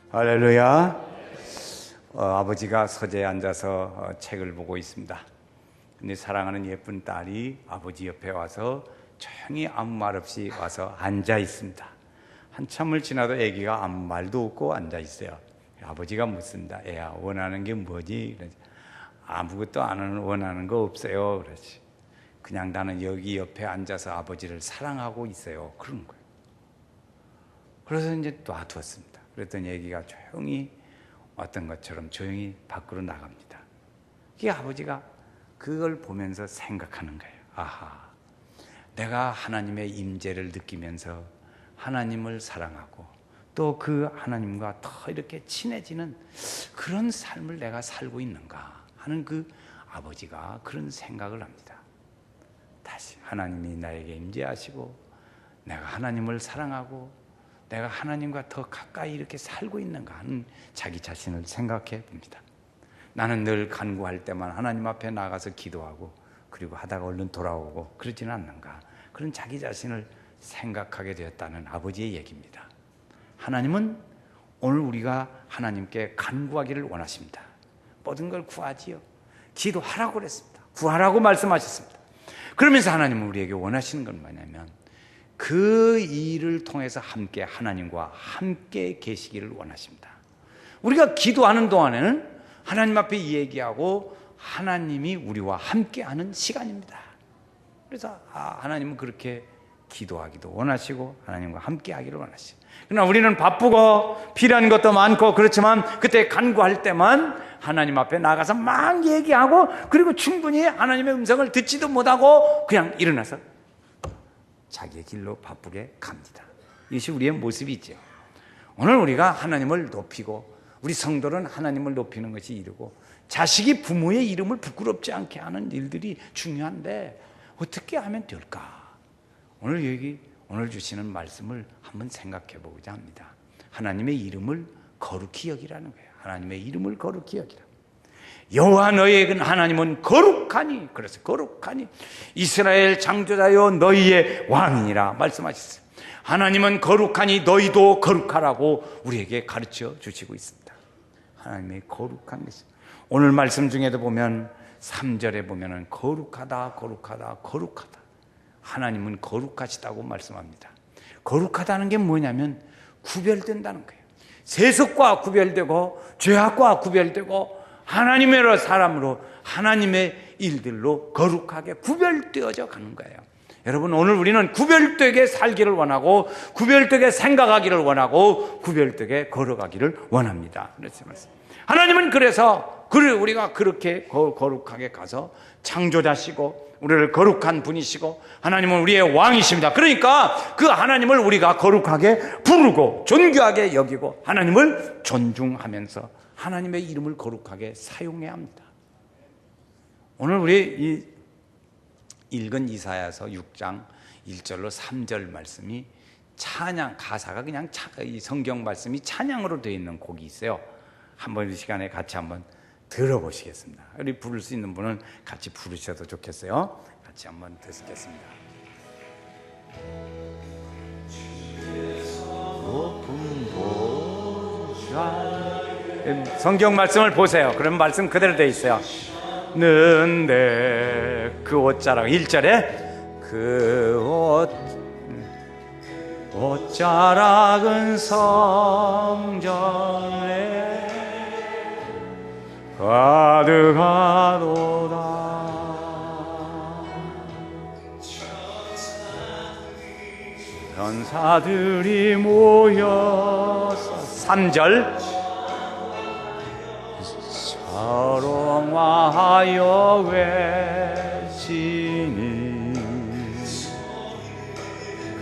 할렐루야. 아버지가 서재에 앉아서 책을 보고 있습니다. 근데 사랑하는 예쁜 딸이 아버지 옆에 와서 조용히 아무 말 없이 와서 앉아 있습니다. 한참을 지나도 아기가 아무 말도 없고 앉아 있어요. 아버지가 묻습니다. 애야, 원하는 게 뭐지? 그러지. 아무것도 안 원하는 거 없어요. 그러지. 그냥 나는 여기 옆에 앉아서 아버지를 사랑하고 있어요. 그런 거예요. 그래서 이제 놔두었습니다. 그랬더니 아기가 조용히 어떤 것처럼 조용히 밖으로 나갑니다. 이 아버지가 그걸 보면서 생각하는 거예요. 아하, 내가 하나님의 임재를 느끼면서 하나님을 사랑하고 또 그 하나님과 더 이렇게 친해지는 그런 삶을 내가 살고 있는가 하는 그 아버지가 그런 생각을 합니다. 다시 하나님이 나에게 임재하시고 내가 하나님을 사랑하고 내가 하나님과 더 가까이 이렇게 살고 있는가 하는 자기 자신을 생각해 봅니다. 나는 늘 간구할 때만 하나님 앞에 나가서 기도하고 그리고 하다가 얼른 돌아오고 그러지는 않는가, 그런 자기 자신을 생각하게 되었다는 아버지의 얘기입니다. 하나님은 오늘 우리가 하나님께 간구하기를 원하십니다. 모든 걸 구하지요. 기도하라고 그랬습니다. 구하라고 말씀하셨습니다. 그러면서 하나님은 우리에게 원하시는 건 뭐냐면 그 일을 통해서 함께 하나님과 함께 계시기를 원하십니다. 우리가 기도하는 동안에는 하나님 앞에 얘기하고 하나님이 우리와 함께하는 시간입니다. 그래서 하나님은 그렇게 기도하기도 원하시고 하나님과 함께하기를 원하시고, 그러나 우리는 바쁘고 필요한 것도 많고 그렇지만 그때 간구할 때만 하나님 앞에 나가서 막 얘기하고 그리고 충분히 하나님의 음성을 듣지도 못하고 그냥 일어나서 자기의 길로 바쁘게 갑니다. 이것이 우리의 모습이죠. 오늘 우리가 하나님을 높이고 우리 성도는 하나님을 높이는 것이 이르고 자식이 부모의 이름을 부끄럽지 않게 하는 일들이 중요한데 어떻게 하면 될까? 오늘 주시는 말씀을 한번 생각해 보고자 합니다. 하나님의 이름을 거룩히 여기라는 거예요. 하나님의 이름을 거룩히 여기라. 여호와 너희의 하나님은 거룩하니, 그래서 거룩하니 이스라엘 창조자여 너희의 왕이니라 말씀하셨어요. 하나님은 거룩하니 너희도 거룩하라고 우리에게 가르쳐 주시고 있습니다. 하나님의 거룩한 것이 오늘 말씀 중에도 보면 3절에 보면은 거룩하다 거룩하다 거룩하다, 하나님은 거룩하시다고 말씀합니다. 거룩하다는 게 뭐냐면 구별된다는 거예요. 세속과 구별되고 죄악과 구별되고 하나님의 사람으로 하나님의 일들로 거룩하게 구별되어져 가는 거예요. 여러분, 오늘 우리는 구별되게 살기를 원하고 구별되게 생각하기를 원하고 구별되게 걸어가기를 원합니다. 하나님은 그래서 우리가 그렇게 거룩하게 가서 창조자시고 우리를 거룩한 분이시고 하나님은 우리의 왕이십니다. 그러니까 그 하나님을 우리가 거룩하게 부르고 존귀하게 여기고 하나님을 존중하면서 하나님의 이름을 거룩하게 사용해야 합니다. 오늘 우리 읽은 이사야서 6장 1절로 3절 말씀이 찬양, 가사가 그냥 이 성경 말씀이 찬양으로 되어 있는 곡이 있어요. 한번 이 시간에 같이 한번 들어보시겠습니다. 우리 부를 수 있는 분은 같이 부르셔도 좋겠어요. 같이 한번 듣겠습니다. 성경 말씀을 보세요. 그럼 말씀 그대로 되어 있어요. 는데 그 옷자락 1절에 그 옷자락은 성전에 가득하도다. 천사들이 모여서 3절 서롱하여 외치니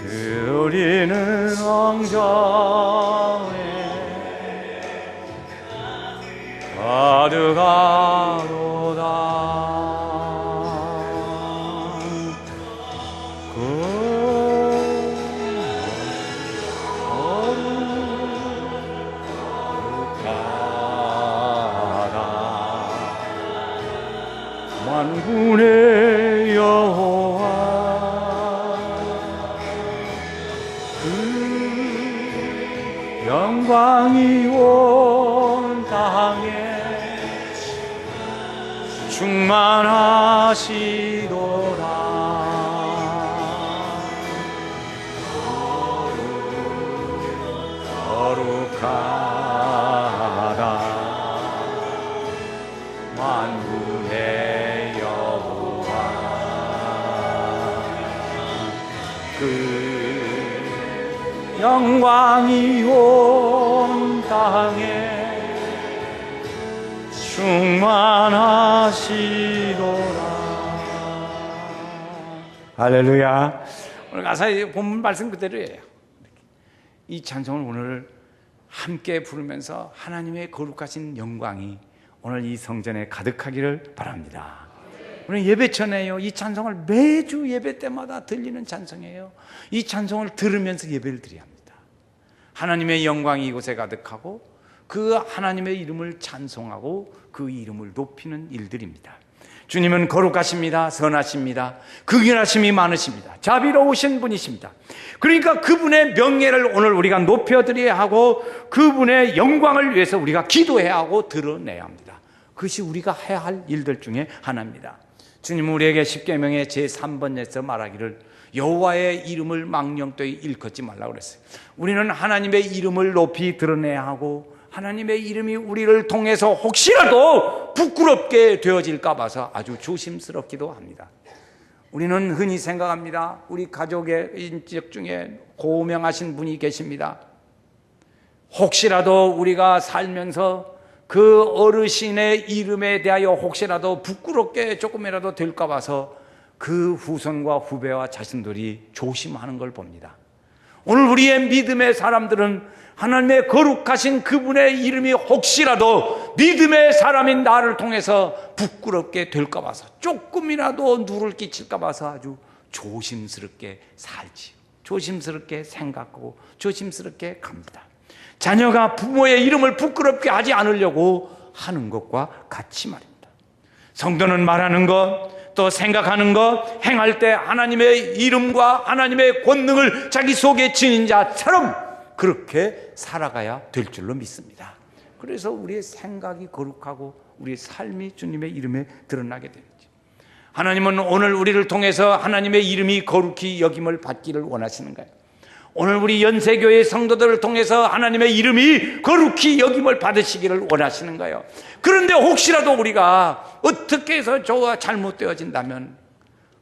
그리는 왕정에 가득하도다. 만군의 여호와 그 영광 영광이 온 땅에 충만하시도다. 거룩하다 만군의 여호와, 그 영광이 온 땅에 충만하시도다. 할렐루야. 오늘 가사의 본문 말씀 그대로예요. 이 찬송을 오늘 함께 부르면서 하나님의 거룩하신 영광이 오늘 이 성전에 가득하기를 바랍니다. 오늘 예배전에요, 이 찬송을 매주 예배 때마다 들리는 찬송이에요. 이 찬송을 들으면서 예배를 드려야 합니다. 하나님의 영광이 이곳에 가득하고 그 하나님의 이름을 찬송하고 그 이름을 높이는 일들입니다. 주님은 거룩하십니다. 선하십니다. 극연하심이 많으십니다. 자비로우신 분이십니다. 그러니까 그분의 명예를 오늘 우리가 높여드려야 하고 그분의 영광을 위해서 우리가 기도해야 하고 드러내야 합니다. 그것이 우리가 해야 할 일들 중에 하나입니다. 주님은 우리에게 십계명의 제3번에서 말하기를 여호와의 이름을 망령되이 일컫지 말라고 그랬어요. 우리는 하나님의 이름을 높이 드러내야 하고 하나님의 이름이 우리를 통해서 혹시라도 부끄럽게 되어질까 봐서 아주 조심스럽기도 합니다. 우리는 흔히 생각합니다. 우리 가족의 인적 중에 고명하신 분이 계십니다. 혹시라도 우리가 살면서 그 어르신의 이름에 대하여 혹시라도 부끄럽게 조금이라도 될까 봐서 그 후손과 후배와 자신들이 조심하는 걸 봅니다. 오늘 우리의 믿음의 사람들은 하나님의 거룩하신 그분의 이름이 혹시라도 믿음의 사람인 나를 통해서 부끄럽게 될까 봐서 조금이라도 누를 끼칠까 봐서 아주 조심스럽게 살지, 조심스럽게 생각하고 조심스럽게 갑니다. 자녀가 부모의 이름을 부끄럽게 하지 않으려고 하는 것과 같이 말입니다. 성도는 말하는 것, 또 생각하는 것, 행할 때 하나님의 이름과 하나님의 권능을 자기 속에 지닌 자처럼 그렇게 살아가야 될 줄로 믿습니다. 그래서 우리의 생각이 거룩하고 우리의 삶이 주님의 이름에 드러나게 되죠. 하나님은 오늘 우리를 통해서 하나님의 이름이 거룩히 여김을 받기를 원하시는가요? 오늘 우리 연세교회 성도들을 통해서 하나님의 이름이 거룩히 여김을 받으시기를 원하시는가요? 그런데 혹시라도 우리가 어떻게 해서 저와 잘못되어진다면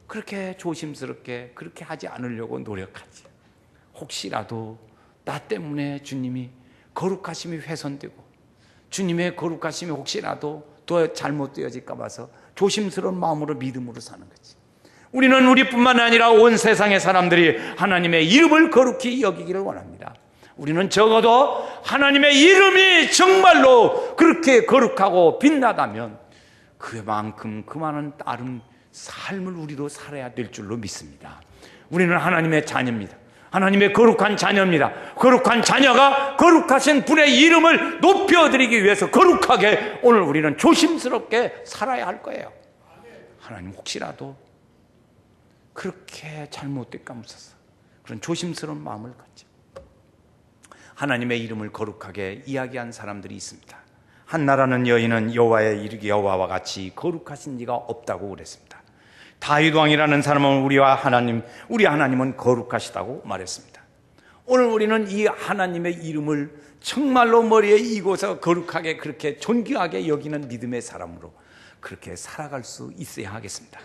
그렇게 조심스럽게 그렇게 하지 않으려고 노력하지. 혹시라도 나 때문에 주님이 거룩하심이 훼손되고 주님의 거룩하심이 혹시라도 더 잘못되어질까 봐서 조심스러운 마음으로 믿음으로 사는 거지. 우리는 우리뿐만 아니라 온 세상의 사람들이 하나님의 이름을 거룩히 여기기를 원합니다. 우리는 적어도 하나님의 이름이 정말로 그렇게 거룩하고 빛나다면 그만큼 그 많은 다른 삶을 우리도 살아야 될 줄로 믿습니다. 우리는 하나님의 자녀입니다. 하나님의 거룩한 자녀입니다. 거룩한 자녀가 거룩하신 분의 이름을 높여드리기 위해서 거룩하게 오늘 우리는 조심스럽게 살아야 할 거예요. 하나님 혹시라도 그렇게 잘못될까 무서워서 그런 조심스러운 마음을 갖지. 하나님의 이름을 거룩하게 이야기한 사람들이 있습니다. 한나라는 여인은 여호와의 이르기 여호와와 같이 거룩하신 이가 없다고 그랬습니다. 다윗 왕이라는 사람은 우리 하나님은 거룩하시다고 말했습니다. 오늘 우리는 이 하나님의 이름을 정말로 머리에 이고서 거룩하게 그렇게 존귀하게 여기는 믿음의 사람으로 그렇게 살아갈 수 있어야 하겠습니다.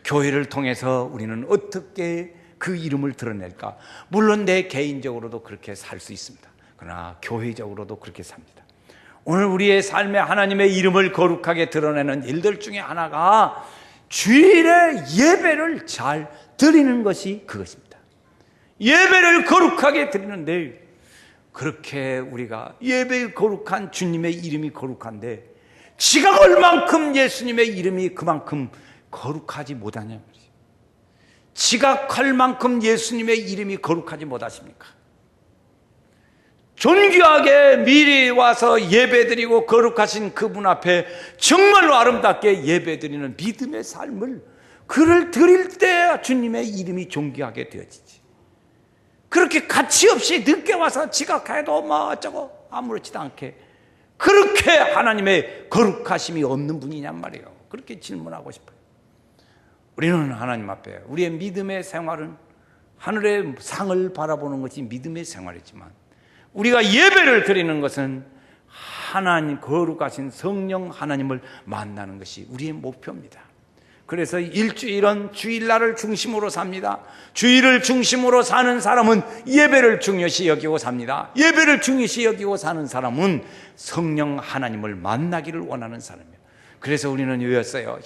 교회를 통해서 우리는 어떻게 그 이름을 드러낼까? 물론 내 개인적으로도 그렇게 살 수 있습니다. 그러나 교회적으로도 그렇게 삽니다. 오늘 우리의 삶에 하나님의 이름을 거룩하게 드러내는 일들 중에 하나가 주일에 예배를 잘 드리는 것이 그것입니다. 예배를 거룩하게 드리는데 그렇게 우리가 예배의 거룩한 주님의 이름이 거룩한데 지각할 만큼 예수님의 이름이 그만큼 거룩하지 못하냐 말이죠. 지각할 만큼 예수님의 이름이 거룩하지 못하십니까? 존귀하게 미리 와서 예배드리고 거룩하신 그분 앞에 정말로 아름답게 예배드리는 믿음의 삶을 그를 드릴 때 주님의 이름이 존귀하게 되어지지. 그렇게 가치 없이 늦게 와서 지각해도 뭐 어쩌고 아무렇지도 않게 그렇게 하나님의 거룩하심이 없는 분이냔 말이에요. 그렇게 질문하고 싶어요. 우리는 하나님 앞에 우리의 믿음의 생활은 하늘의 상을 바라보는 것이 믿음의 생활이지만 우리가 예배를 드리는 것은 하나님 거룩하신 성령 하나님을 만나는 것이 우리의 목표입니다. 그래서 일주일은 주일날을 중심으로 삽니다. 주일을 중심으로 사는 사람은 예배를 중요시 여기고 삽니다. 예배를 중요시 여기고 사는 사람은 성령 하나님을 만나기를 원하는 사람이에요. 그래서 우리는 외웠어요.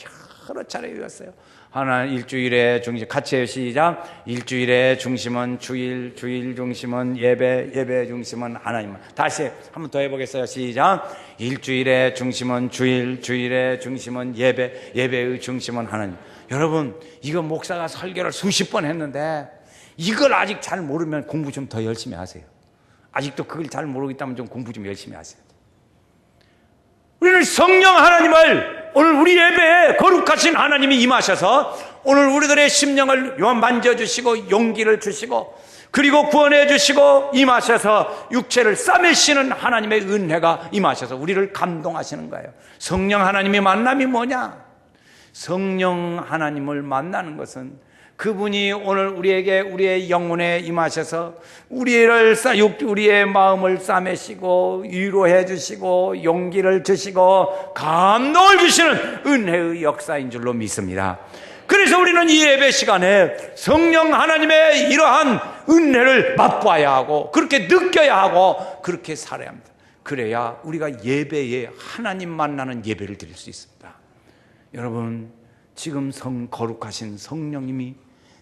여러 차례 외웠어요. 하나 일주일의 중심 같이 해요. 시작. 일주일의 중심은 주일, 주일 중심은 예배, 예배 중심은 하나님. 다시 한 번 더 해보겠어요. 시작. 일주일의 중심은 주일, 주일의 중심은 예배, 예배의 중심은 하나님. 여러분, 이거 목사가 설교를 수십 번 했는데 이걸 아직 잘 모르면 공부 좀 더 열심히 하세요. 아직도 그걸 잘 모르고 있다면 좀 공부 좀 열심히 하세요. 우리는 성령 하나님을 오늘 우리 예배에 거룩하신 하나님이 임하셔서 오늘 우리들의 심령을 만져주시고 용기를 주시고 그리고 구원해 주시고 임하셔서 육체를 싸매시는 하나님의 은혜가 임하셔서 우리를 감동하시는 거예요. 성령 하나님의 만남이 뭐냐? 성령 하나님을 만나는 것은 그분이 오늘 우리에게 우리의 영혼에 임하셔서 우리의 마음을 싸매시고 위로해 주시고 용기를 주시고 감동을 주시는 은혜의 역사인 줄로 믿습니다. 그래서 우리는 이 예배 시간에 성령 하나님의 이러한 은혜를 맛봐야 하고 그렇게 느껴야 하고 그렇게 살아야 합니다. 그래야 우리가 예배에 하나님 만나는 예배를 드릴 수 있습니다. 여러분, 지금 거룩하신 성령님이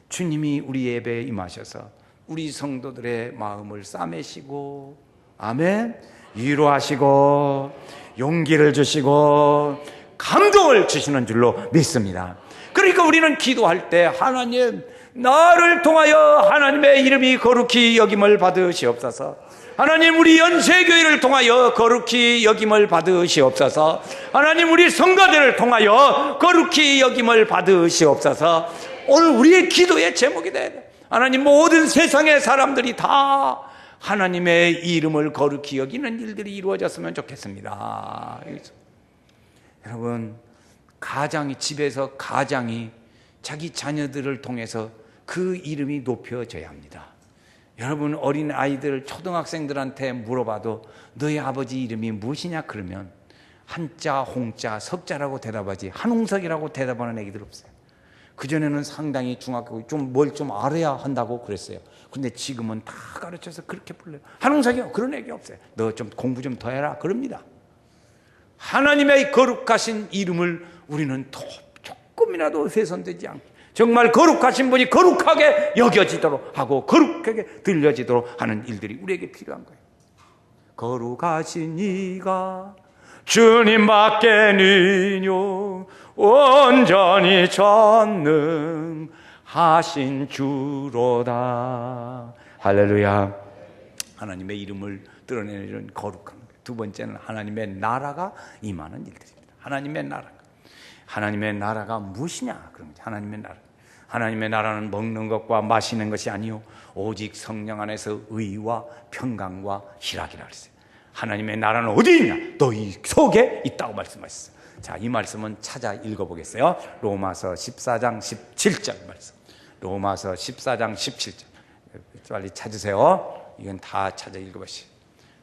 주님이 우리 예배에 임하셔서 우리 성도들의 마음을 싸매시고 아멘 위로하시고 용기를 주시고 감동을 주시는 줄로 믿습니다. 그러니까 우리는 기도할 때 하나님 나를 통하여 하나님의 이름이 거룩히 여김을 받으시옵소서. 하나님 우리 연세교회를 통하여 거룩히 여김을 받으시옵소서. 하나님 우리 성가대를 통하여 거룩히 여김을 받으시옵소서. 오늘 우리의 기도의 제목이 돼야 돼. 하나님 모든 세상의 사람들이 다 하나님의 이름을 거룩히 여기는 일들이 이루어졌으면 좋겠습니다. 여러분, 집에서 가장이 자기 자녀들을 통해서 그 이름이 높여져야 합니다. 여러분, 어린 아이들, 초등학생들한테 물어봐도 너희 아버지 이름이 무엇이냐 그러면 한자, 홍자, 석자라고 대답하지 한홍석이라고 대답하는 애기들 없어요. 그전에는 상당히 중학교 뭘 좀 알아야 한다고 그랬어요. 근데 지금은 다 가르쳐서 그렇게 불러요. 한홍석이요? 그런 얘기 없어요. 너 좀 공부 좀 더 해라. 그럽니다. 하나님의 거룩하신 이름을 우리는 조금이라도 훼손되지 않게 정말 거룩하신 분이 거룩하게 여겨지도록 하고 거룩하게 들려지도록 하는 일들이 우리에게 필요한 거예요. 거룩하신 이가 주님밖에 니뇨 온전히 전능하신 주로다. 할렐루야. 하나님의 이름을 드러내는 거룩한 거예요. 두 번째는 하나님의 나라가 임하는 일들입니다. 하나님의 나라가 무엇이냐? 그런 거죠. 하나님의 나라는 먹는 것과 마시는 것이 아니요 오직 성령 안에서 의와 평강과 희락이라 그랬어요. 하나님의 나라는 어디 있냐? 너희 속에 있다고 말씀하셨어요. 자, 이 말씀은 찾아 읽어보겠어요. 로마서 14장 17절 말씀. 로마서 14장 17절. 빨리 찾으세요. 이건 다 찾아 읽어보시죠.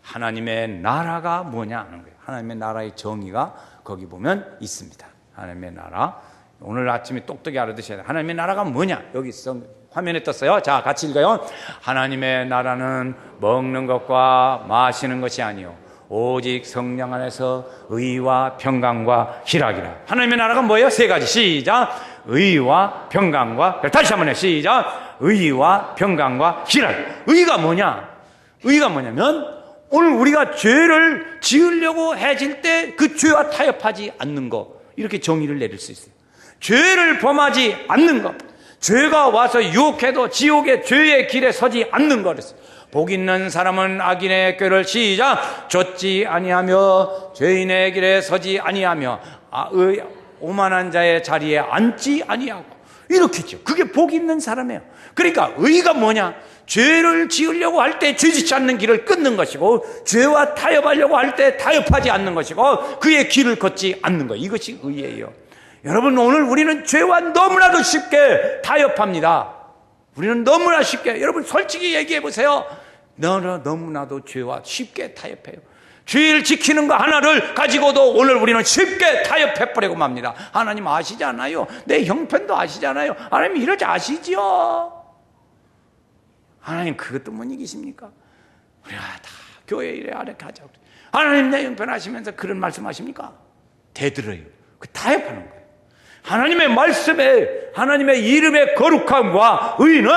하나님의 나라가 뭐냐 하는 거예요. 하나님의 나라의 정의가 거기 보면 있습니다. 하나님의 나라. 오늘 아침에 똑똑히 알아두셔야 돼요. 하나님의 나라가 뭐냐? 여기 화면에 떴어요. 자, 같이 읽어요. 하나님의 나라는 먹는 것과 마시는 것이 아니요 오직 성령 안에서 의와 평강과 희락이라. 하나님의 나라가 뭐예요? 세 가지. 시작. 의와 평강과, 다시 한번 해요. 시작. 의와 평강과 희락. 의가 뭐냐면 오늘 우리가 죄를 지으려고 해질 때 그 죄와 타협하지 않는 거, 이렇게 정의를 내릴 수 있어요. 죄를 범하지 않는 것, 죄가 와서 유혹해도 지옥의 죄의 길에 서지 않는 것. 복 있는 사람은 악인의 꾀를 시작 좇지 아니하며 죄인의 길에 서지 아니하며 오만한 자의 자리에 앉지 아니하고. 이렇게죠. 그게 복 있는 사람이에요. 그러니까 의가 뭐냐? 죄를 지으려고 할 때 죄짓지 않는 길을 끊는 것이고, 죄와 타협하려고 할 때 타협하지 않는 것이고, 그의 길을 걷지 않는 것, 이것이 의예요. 여러분, 오늘 우리는 죄와 너무나도 쉽게 타협합니다. 우리는 너무나 쉽게, 여러분 솔직히 얘기해 보세요. 너무나도 죄와 쉽게 타협해요. 죄를 지키는 거 하나를 가지고도 오늘 우리는 쉽게 타협해버리고 맙니다. 하나님 아시지 않아요? 내 형편도 아시잖아요. 하나님 이러지 아시지요? 하나님 그것도 못 이기십니까? 우리가 다 교회 이래 아래 가자. 하나님 내 형편 아시면서 그런 말씀하십니까? 대들어요. 그 타협하는 거예요. 하나님의 말씀에, 하나님의 이름의 거룩함과 의는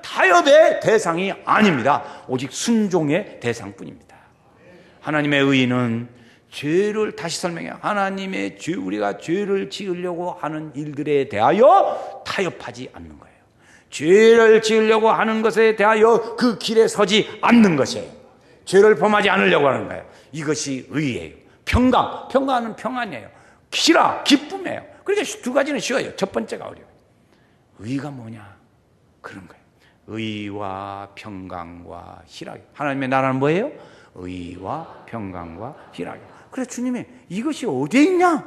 타협의 대상이 아닙니다. 오직 순종의 대상뿐입니다. 하나님의 의는 죄를, 다시 설명해요. 하나님의 죄, 우리가 죄를 지으려고 하는 일들에 대하여 타협하지 않는 거예요. 죄를 지으려고 하는 것에 대하여 그 길에 서지 않는 것이에요. 죄를 범하지 않으려고 하는 거예요. 이것이 의예요. 평강은 평안이에요. 희락, 기쁨이에요. 그러니까 두 가지는 쉬워요. 첫 번째가 어려워요. 의가 뭐냐? 그런 거예요. 의와 평강과 희락. 하나님의 나라는 뭐예요? 의와 평강과 희락이에요. 그래서 주님이 이것이 어디에 있냐?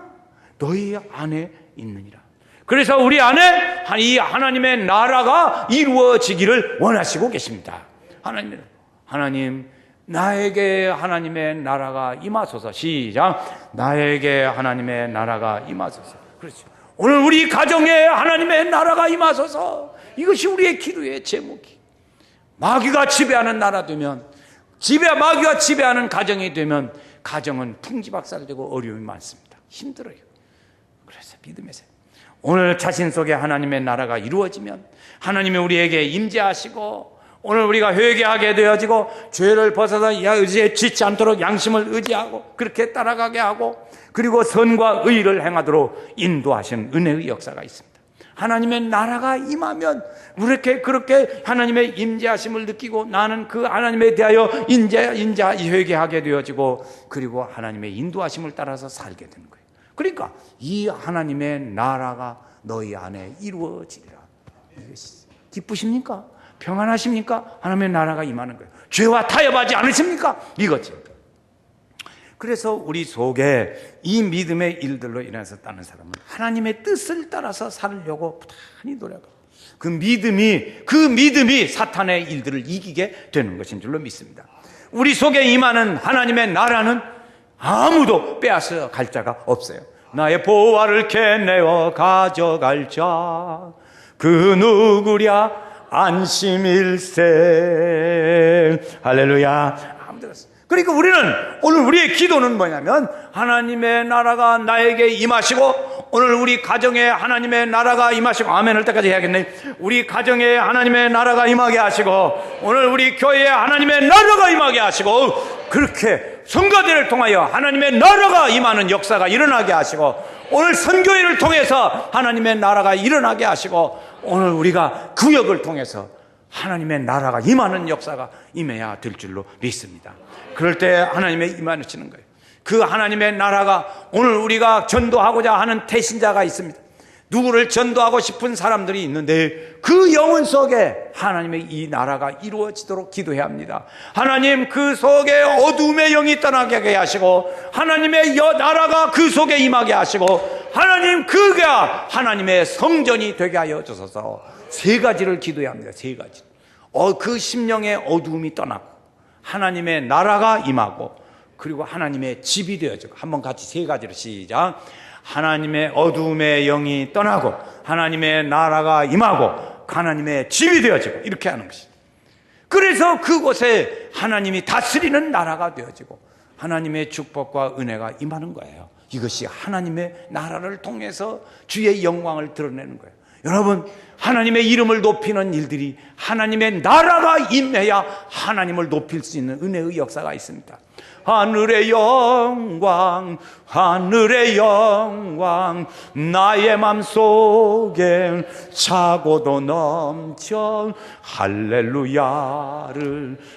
너희 안에 있느니라. 그래서 우리 안에 이 하나님의 나라가 이루어지기를 원하시고 계십니다. 하나님, 나에게 하나님의 나라가 임하소서. 시작. 나에게 하나님의 나라가 임하소서. 그렇죠. 오늘 우리 가정에 하나님의 나라가 임하소서. 이것이 우리의 기도의 제목이. 마귀가 지배하는 나라 되면, 마귀가 지배하는 가정이 되면 가정은 풍지박살되고 어려움이 많습니다. 힘들어요. 그래서 믿음에서 오늘 자신 속에 하나님의 나라가 이루어지면 하나님이 우리에게 임재하시고, 오늘 우리가 회개하게 되어지고, 죄를 벗어서 의지에 짓지 않도록 양심을 의지하고 그렇게 따라가게 하고, 그리고 선과 의를 행하도록 인도하시는 은혜의 역사가 있습니다. 하나님의 나라가 임하면 그렇게 하나님의 임재하심을 느끼고, 나는 그 하나님에 대하여 회개하게 되어지고, 그리고 하나님의 인도하심을 따라서 살게 되는 거예요. 그러니까 이 하나님의 나라가 너희 안에 이루어지리라. 기쁘십니까? 평안하십니까? 하나님의 나라가 임하는 거예요. 죄와 타협하지 않으십니까? 이거죠. 그래서 우리 속에 이 믿음의 일들로 인해서 따는 사람은 하나님의 뜻을 따라서 살려고 부단히 노력합니다. 그 믿음이 사탄의 일들을 이기게 되는 것인 줄로 믿습니다. 우리 속에 임하는 하나님의 나라는 아무도 빼앗아 갈 자가 없어요. 나의 보화를 캐내어 가져갈 자, 그 누구랴 안심일세. 할렐루야. 아무도 없어요. 그러니까 오늘 우리의 기도는 뭐냐면, 하나님의 나라가 나에게 임하시고, 오늘 우리 가정에 하나님의 나라가 임하시고, 아멘 할 때까지 해야겠네. 우리 가정에 하나님의 나라가 임하게 하시고, 오늘 우리 교회에 하나님의 나라가 임하게 하시고, 그렇게 선거대를 통하여 하나님의 나라가 임하는 역사가 일어나게 하시고, 오늘 선교회를 통해서 하나님의 나라가 일어나게 하시고, 오늘 우리가 구역을 통해서 하나님의 나라가 임하는 역사가 임해야 될 줄로 믿습니다. 그럴 때 하나님의 임하시는 거예요. 그 하나님의 나라가, 오늘 우리가 전도하고자 하는 태신자가 있습니다. 누구를 전도하고 싶은 사람들이 있는데, 그 영혼 속에 하나님의 이 나라가 이루어지도록 기도해야 합니다. 하나님, 그 속에 어둠의 영이 떠나게 하시고, 하나님의 나라가 그 속에 임하게 하시고, 하나님, 그가 하나님의 성전이 되게 하여 주소서. 세 가지를 기도해야 합니다. 세 가지. 그 심령의 어두움이 떠나고, 하나님의 나라가 임하고, 그리고 하나님의 집이 되어지고. 한번 같이 세 가지로 시작. 하나님의 어두움의 영이 떠나고, 하나님의 나라가 임하고, 하나님의 집이 되어지고, 이렇게 하는 것입니다. 그래서 그곳에 하나님이 다스리는 나라가 되어지고, 하나님의 축복과 은혜가 임하는 거예요. 이것이 하나님의 나라를 통해서 주의 영광을 드러내는 거예요. 여러분, 하나님의 이름을 높이는 일들이, 하나님의 나라가 임해야 하나님을 높일 수 있는 은혜의 역사가 있습니다. 하늘의 영광, 하늘의 영광, 나의 맘속에 차고도 넘쳐 할렐루야를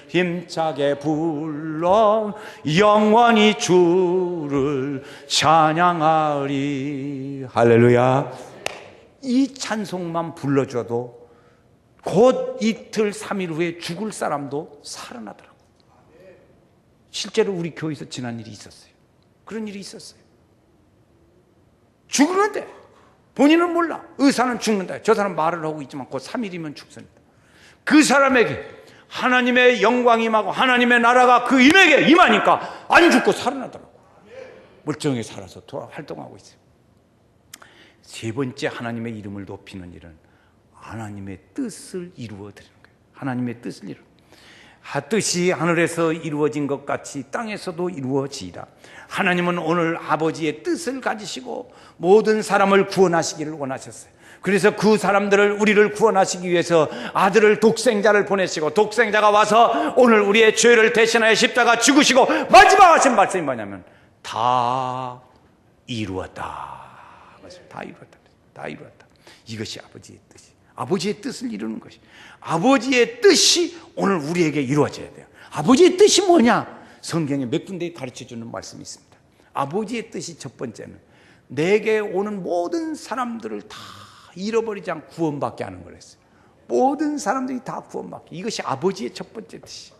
힘차게 불러 영원히 주를 찬양하리. 할렐루야. 이 찬송만 불러줘도 곧 이틀 3일 후에 죽을 사람도 살아나더라고요. 실제로 우리 교회에서 지난 일이 있었어요. 그런 일이 있었어요. 죽는데 본인은 몰라. 의사는 죽는다. 저 사람 말을 하고 있지만 곧 3일이면 죽습니다. 그 사람에게 하나님의 영광이 임하고 하나님의 나라가 그 인에게 임하니까 안 죽고 살아나더라고요. 멀쩡하게 살아서 활동하고 있어요. 세 번째, 하나님의 이름을 높이는 일은 하나님의 뜻을 이루어 드리는 거예요. 하나님의 뜻을 이루어. 뜻이 하늘에서 이루어진 것 같이 땅에서도 이루어지리라. 하나님은 오늘 아버지의 뜻을 가지시고 모든 사람을 구원하시기를 원하셨어요. 그래서 그 사람들을, 우리를 구원하시기 위해서 아들을, 독생자를 보내시고, 독생자가 와서 오늘 우리의 죄를 대신하여 십자가 죽으시고 마지막 하신 말씀이 뭐냐면 다 이루었다. 다 이루었다. 다 이루었다. 이것이 아버지의 뜻이. 아버지의 뜻을 이루는 것이. 아버지의 뜻이 오늘 우리에게 이루어져야 돼요. 아버지의 뜻이 뭐냐? 성경에 몇 군데 가르쳐주는 말씀이 있습니다. 아버지의 뜻이 첫 번째는 내게 오는 모든 사람들을 다 잃어버리지 않고 구원받게 하는 거랬어요. 모든 사람들이 다 구원받게. 이것이 아버지의 첫 번째 뜻이에요.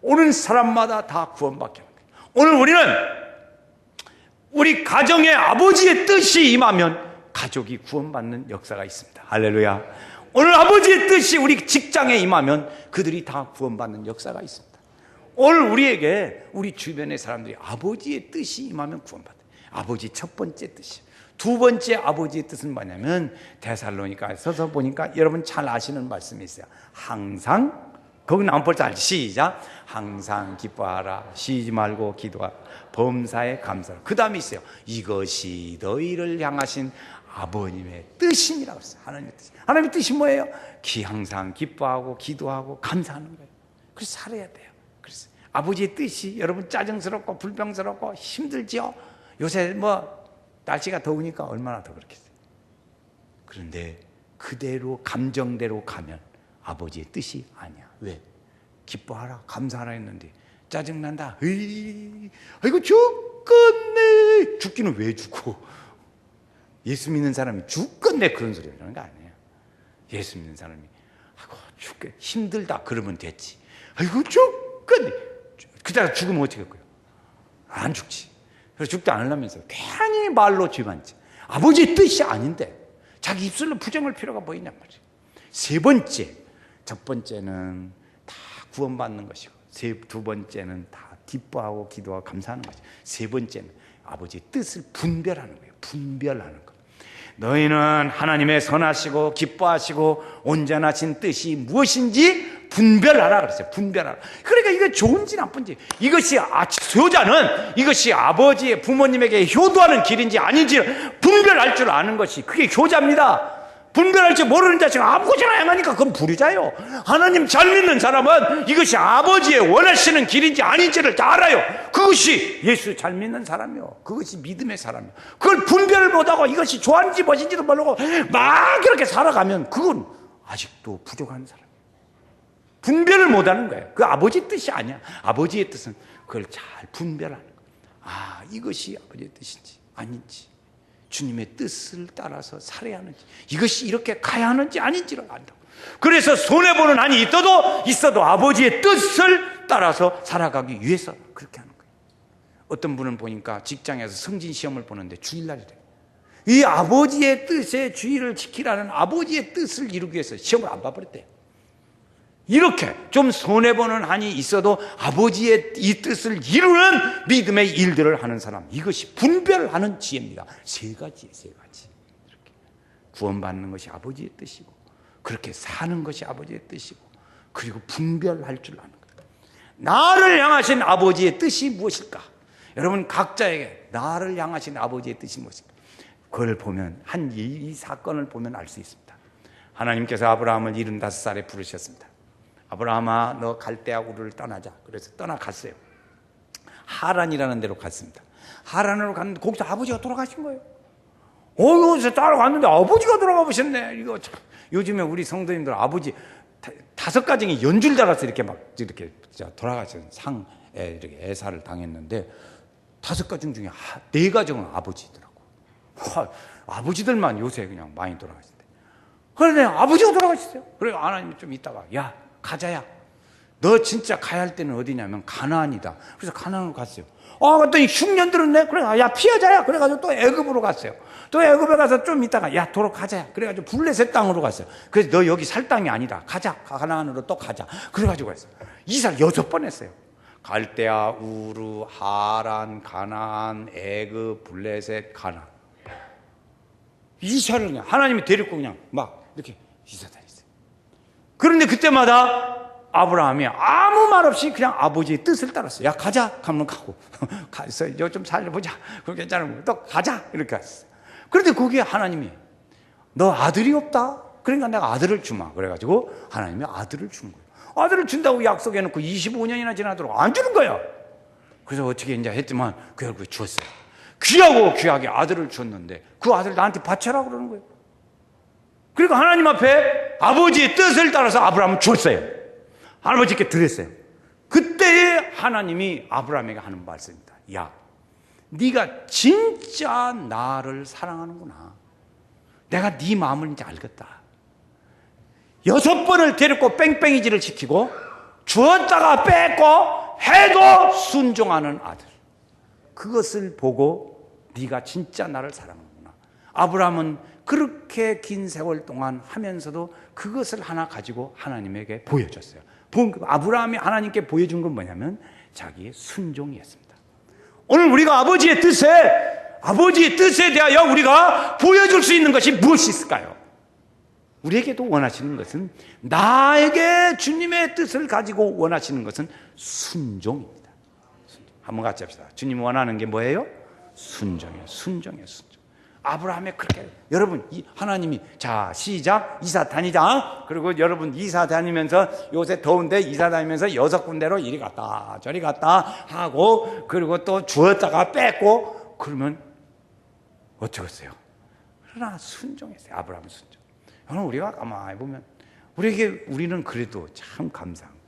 오는 사람마다 다 구원받게 하는 거예요. 오늘 우리는 우리 가정에 아버지의 뜻이 임하면 가족이 구원받는 역사가 있습니다. 할렐루야. 오늘 아버지의 뜻이 우리 직장에 임하면 그들이 다 구원받는 역사가 있습니다. 오늘 우리에게, 우리 주변의 사람들이 아버지의 뜻이 임하면 구원받아요. 아버지 첫 번째 뜻이. 두 번째 아버지의 뜻은 뭐냐면 데살로니가서서 보니까 여러분 잘 아시는 말씀이 있어요. 항상, 거기 나온 벌써 알지? 시작. 항상 기뻐하라. 쉬지 말고 기도하라. 범사에 감사하라. 그 다음에 있어요. 이것이 너희를 향하신 아버님의 뜻이라고 했어요. 하나님의 뜻. 하나님의 뜻이 뭐예요? 항상 기뻐하고 기도하고 감사하는 거예요. 그래서 살아야 돼요. 그래서 아버지의 뜻이 여러분 짜증스럽고 불평스럽고 힘들죠? 요새 날씨가 더우니까 얼마나 더 그렇겠어요. 그런데 그대로 감정대로 가면 아버지의 뜻이 아니야. 왜? 기뻐하라, 감사하라 했는데 짜증난다. 아이고 죽겠네. 죽기는 왜 죽고? 예수 믿는 사람이 죽겠네 그런 소리 하는 거 아니에요. 예수 믿는 사람이 아이고 죽겠 힘들다 그러면 됐지. 아이고 죽겠네. 그자가 죽으면 어떻게 할까요? 안 죽지. 그래서 죽지 않으려면서 괜히 말로 죄 많지. 아버지의 뜻이 아닌데 자기 입술로 부정할 필요가 뭐 있냔 말이에요. 세 번째, 첫 번째는 다 구원받는 것이고, 두 번째는 다 기뻐하고 기도하고 감사하는 것이고, 세 번째는 아버지의 뜻을 분별하는 거예요. 분별하는 거. 너희는 하나님의 선하시고 기뻐하시고 온전하신 뜻이 무엇인지 분별하라 그랬어요. 분별하라. 그러니까 이게 좋은지 나쁜지, 이것이 효자는 이것이 아버지의 부모님에게 효도하는 길인지 아닌지 분별할 줄 아는 것이 그게 효자입니다. 분별할 줄 모르는 자식은 아무것이나 행하니까 그건 불효자예요. 하나님 잘 믿는 사람은 이것이 아버지의 원하시는 길인지 아닌지를 다 알아요. 그것이 예수 잘 믿는 사람이요. 그것이 믿음의 사람이요. 그걸 분별을 못하고 이것이 좋아하는지 뭐인지도 모르고 막 이렇게 살아가면 그건 아직도 부족한 사람이에요. 분별을 못하는 거예요. 그 아버지의 뜻이 아니야. 아버지의 뜻은 그걸 잘 분별하는 거예요. 아, 이것이 아버지의 뜻인지 아닌지, 주님의 뜻을 따라서 살아야 하는지, 이것이 이렇게 가야 하는지 아닌지를 안다고. 그래서 손해보는 한이 있어도 아버지의 뜻을 따라서 살아가기 위해서 그렇게 하는 거예요. 어떤 분은 보니까 직장에서 승진시험을 보는데 주일날이래요. 이 아버지의 뜻의 주의를 지키라는 아버지의 뜻을 이루기 위해서 시험을 안 봐버렸대요. 이렇게 좀 손해보는 한이 있어도 아버지의 이 뜻을 이루는 믿음의 일들을 하는 사람, 이것이 분별하는 지혜입니다. 세 가지예요. 세 가지. 이렇게 구원받는 것이 아버지의 뜻이고, 그렇게 사는 것이 아버지의 뜻이고, 그리고 분별할 줄 아는 거예요. 나를 향하신 아버지의 뜻이 무엇일까? 여러분 각자에게 나를 향하신 아버지의 뜻이 무엇일까? 그걸 보면 이 사건을 보면 알 수 있습니다. 하나님께서 아브라함을 75살에 부르셨습니다. 아브라함아, 너 갈대아 우르를 떠나자. 그래서 떠나갔어요. 하란이라는 데로 갔습니다. 하란으로 갔는데 거기서 아버지가 돌아가신 거예요. 여기서 따라갔는데 아버지가 돌아가 보셨네. 이거 참, 요즘에 우리 성도님들 아버지 5가정이 연줄 달아서 이렇게 돌아가신 상에 이렇게 애사를 당했는데 5가정 중에 4가정은 아버지더라고. 아버지들만 요새 그냥 많이 돌아가신대. 그런데 아버지가 돌아가셨어요. 그래 하나님이 좀 있다가 야 가자야. 너 진짜 가야 할 때는 어디냐면 가나안이다. 그래서 가나안으로 갔어요. 그랬더니 흉년 들었네. 그래 야 피하자야. 그래가지고 또 애굽으로 갔어요. 또 애굽에 가서 좀 있다가 야 돌아가자야. 그래가지고 블레셋 땅으로 갔어요. 그래서 너 여기 살 땅이 아니다. 가자. 가나안으로 또 가자. 그래가지고 갔어요. 이사를 6번 했어요. 갈대아, 우르, 하란, 가나안, 애굽, 블레셋, 가나안. 이사를 그냥 하나님이 데리고 그냥 막 이렇게 이사 다녔어요. 그런데 그때마다 아브라함이 아무 말 없이 그냥 아버지의 뜻을 따랐어요. 야 가자. 가면 가고 가서 이거 좀 살려보자. 그럼 괜찮으면 또 가자. 이렇게 했어요. 그런데 거기에 하나님이 너 아들이 없다. 그러니까 내가 아들을 주마. 그래가지고 하나님이 아들을 준 거예요. 아들을 준다고 약속해놓고 25년이나 지나도록 안 주는 거야. 그래서 어떻게 이제 했지만 결국에 주었어요. 귀하고 귀하게 아들을 줬는데 그 아들 나한테 바쳐라 그러는 거예요. 그러니까 하나님 앞에 아버지의 뜻을 따라서 아브라함은 줬어요. 아버지께 드렸어요. 그때에 하나님이 아브라함에게 하는 말씀입니다. 야, 네가 진짜 나를 사랑하는구나. 내가 네 마음을 이제 알겠다. 6번을 데리고 뺑뺑이질을 시키고 주었다가 뺏고 해도 순종하는 아들. 그것을 보고 네가 진짜 나를 사랑하는구나. 아브라함은 그렇게 긴 세월 동안 하면서도 그것을 하나 가지고 하나님에게 보여줬어요. 아브라함이 하나님께 보여준 건 뭐냐면 자기의 순종이었습니다. 오늘 우리가 아버지의 뜻에 대하여 우리가 보여줄 수 있는 것이 무엇이 있을까요? 우리에게도 원하시는 것은, 나에게 주님의 뜻을 가지고 원하시는 것은 순종입니다. 한번 같이 합시다. 주님 원하는 게 뭐예요? 순종이에요. 순종이에요. 순종. 아브라함의 그렇게, 여러분 하나님이 자 시작 이사 다니자. 그리고 여러분 이사 다니면서, 요새 더운데 이사 다니면서 6군데로 이리 갔다 저리 갔다 하고, 그리고 또 주었다가 뺐고, 그러면 어쩌겠어요? 그러나 순종했어요. 아브라함은 순종. 여러분 우리가 가만히 보면 우리는 그래도 참 감사한 게,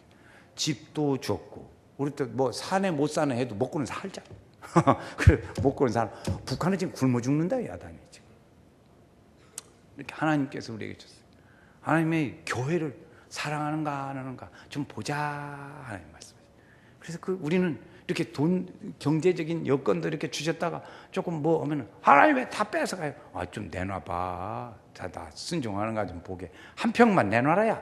집도 줬고, 우리 또 뭐 산에 못 사는 해도 먹고는 살잖아. 그래, 먹고는 살아. 북한은 지금 굶어 죽는다, 야단이 지금. 이렇게 하나님께서 우리에게 줬어요. 하나님의 교회를 사랑하는가 안 하는가 좀 보자, 하나님 말씀하세요. 그래서 우리는 이렇게 경제적인 여건도 이렇게 주셨다가 조금 뭐 하면은 하나님 왜 다 뺏어가요? 좀 내놔봐. 다 순종하는가 좀 보게. 한 평만 내놔라야.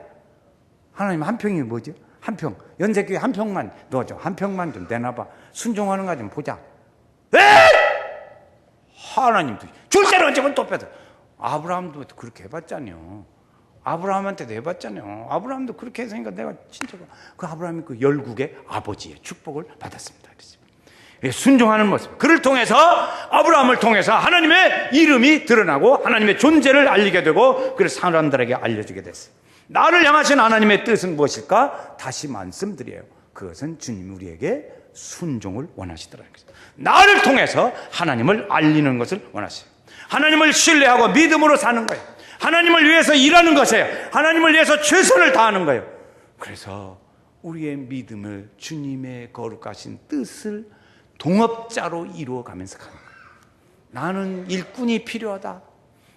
하나님 한 평이 뭐죠? 한 평. 연세교회 한 평만 넣어줘. 한 평만 좀 내놔봐. 순종하는가 좀 보자. 하나님도 줄 때는 어쩌면 또 뺏어. 아브라함도 그렇게 해봤잖아요. 아브라함한테도 해봤잖아요. 아브라함도 그렇게 했으니까 내가 진짜 그 아브라함이 그 열국의 아버지의 축복을 받았습니다. 순종하는 모습, 그를 통해서, 아브라함을 통해서 하나님의 이름이 드러나고 하나님의 존재를 알리게 되고, 그래서 사람들에게 알려주게 됐어요. 나를 향하신 하나님의 뜻은 무엇일까? 다시 말씀드려요. 그것은 주님이 우리에게 순종을 원하시더라는 거죠. 나를 통해서 하나님을 알리는 것을 원하세요. 하나님을 신뢰하고 믿음으로 사는 거예요. 하나님을 위해서 일하는 것이에요. 하나님을 위해서 최선을 다하는 거예요. 그래서 우리의 믿음을 주님의 거룩하신 뜻을 동업자로 이루어가면서 가는 거예요. 나는 일꾼이 필요하다.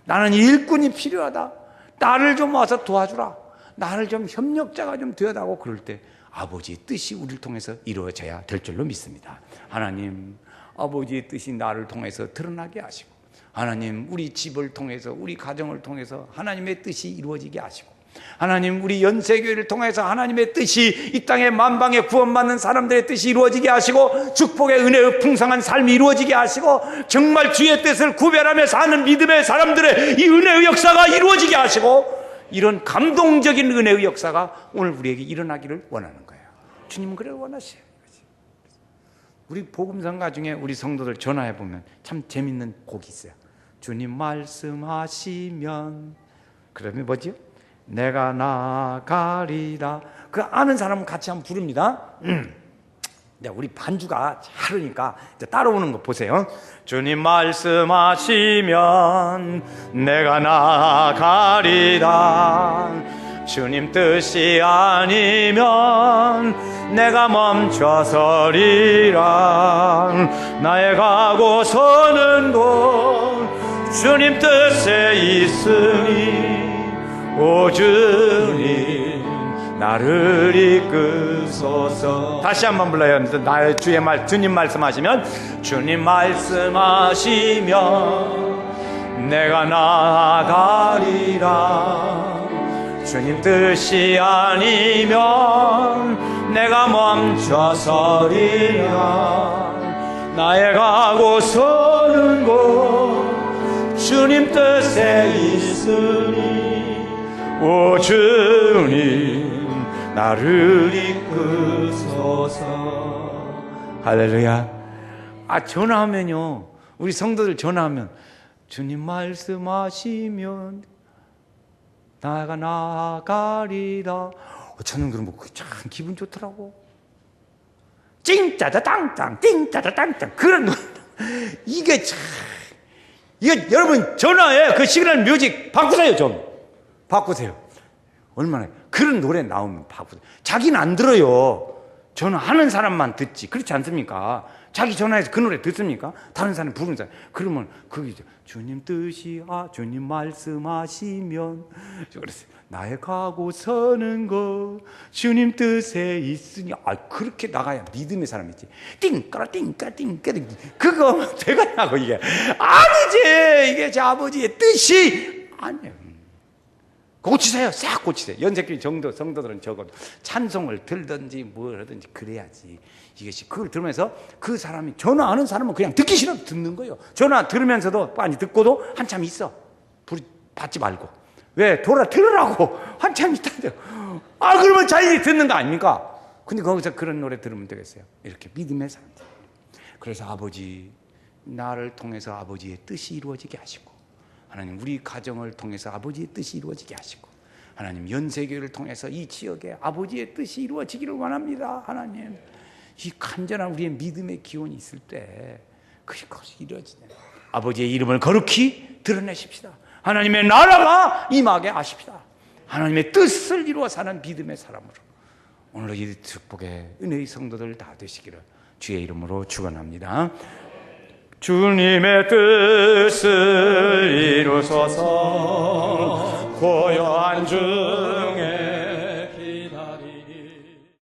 나는 일꾼이 필요하다. 나를 좀 와서 도와주라. 나를 좀 협력자가 좀 되어다고 그럴 때 아버지의 뜻이 우리를 통해서 이루어져야 될 줄로 믿습니다. 하나님, 아버지의 뜻이 나를 통해서 드러나게 하시고, 하나님, 우리 집을 통해서, 우리 가정을 통해서 하나님의 뜻이 이루어지게 하시고, 하나님, 우리 연세교회를 통해서 하나님의 뜻이 이 땅에 만방에 구원받는 사람들의 뜻이 이루어지게 하시고, 축복의 은혜의 풍성한 삶이 이루어지게 하시고, 정말 주의 뜻을 구별하며 사는 믿음의 사람들의 이 은혜의 역사가 이루어지게 하시고, 이런 감동적인 은혜의 역사가 오늘 우리에게 일어나기를 원하는 거예요. 주님은 그래 원하세요. 우리 복음성가 중에 우리 성도들 전화해 보면 참 재밌는 곡이 있어요. 주님 말씀하시면, 그러면 뭐지요? 내가 나가리라. 그 아는 사람은 같이 한번 부릅니다. 우리 반주가 잘하니까 따라오는 거 보세요. 주님 말씀하시면 내가 나가리라. 주님 뜻이 아니면 내가 멈춰서리라. 나의 가고 서는 곳 주님 뜻에 있으니 오 주님 나를 이끄소서. 다시 한번 불러요. 나의 주님 말씀하시면, 주님 말씀하시면 내가 나아가리라. 주님 뜻이 아니면 내가 멈춰서리라. 나의 가고 서는 곳 주님 뜻에 있으니 오 주님 나를 이끄소서. 할렐루야. 전화하면요, 우리 성도들 전화하면 주님 말씀하시면 나가 나가리라. 저는 그런 거 참 기분 좋더라고. 찡짜자땅땅 찡짜자땅땅 그런 거. 이게 참, 이게 여러분 전화에 그 시그널 뮤직 바꾸세요. 좀 바꾸세요. 얼마나 그런 노래 나오면 바꾸세요. 자기는 안 들어요. 전화하는 사람만 듣지. 그렇지 않습니까? 자기 전화해서 그 노래 듣습니까? 다른 사람 부르는 사람. 그러면 그게 주님 뜻이 주님 말씀하시면 그랬어요. 나의 가고 서는 거 주님 뜻에 있으니. 그렇게 나가야 믿음의 사람이지. 띵까라 띵까 띵까 그거 되겠냐고. 이게 아니지. 이게 제 아버지의 뜻이 아니에요. 고치세요. 싹 고치세요. 연세길 성도들은 적어도 찬송을 들든지 뭘 하든지 그래야지. 이것이 그걸 들으면서 그 사람이, 전화하는 사람은 그냥 듣기 싫어도 듣는 거예요. 전화 들으면서도 아니 듣고도 한참 있어. 받지 말고. 왜? 들으라고. 한참 있다는데. 그러면 자연히 듣는 거 아닙니까? 근데 거기서 그런 노래 들으면 되겠어요. 이렇게 믿음의 사람들. 그래서 아버지, 나를 통해서 아버지의 뜻이 이루어지게 하시고, 하나님 우리 가정을 통해서 아버지의 뜻이 이루어지게 하시고, 하나님 연세교회를 통해서 이 지역에 아버지의 뜻이 이루어지기를 원합니다. 하나님 이 간절한 우리의 믿음의 기원이 있을 때 그것이 이루어지네. 아버지의 이름을 거룩히 드러내십시다. 하나님의 나라가 임하게 하십시다. 하나님의 뜻을 이루어 사는 믿음의 사람으로 오늘 이 축복의 은혜의 성도들 다 되시기를 주의 이름으로 축원합니다. 주님의 뜻을 이루소서. 고요한 주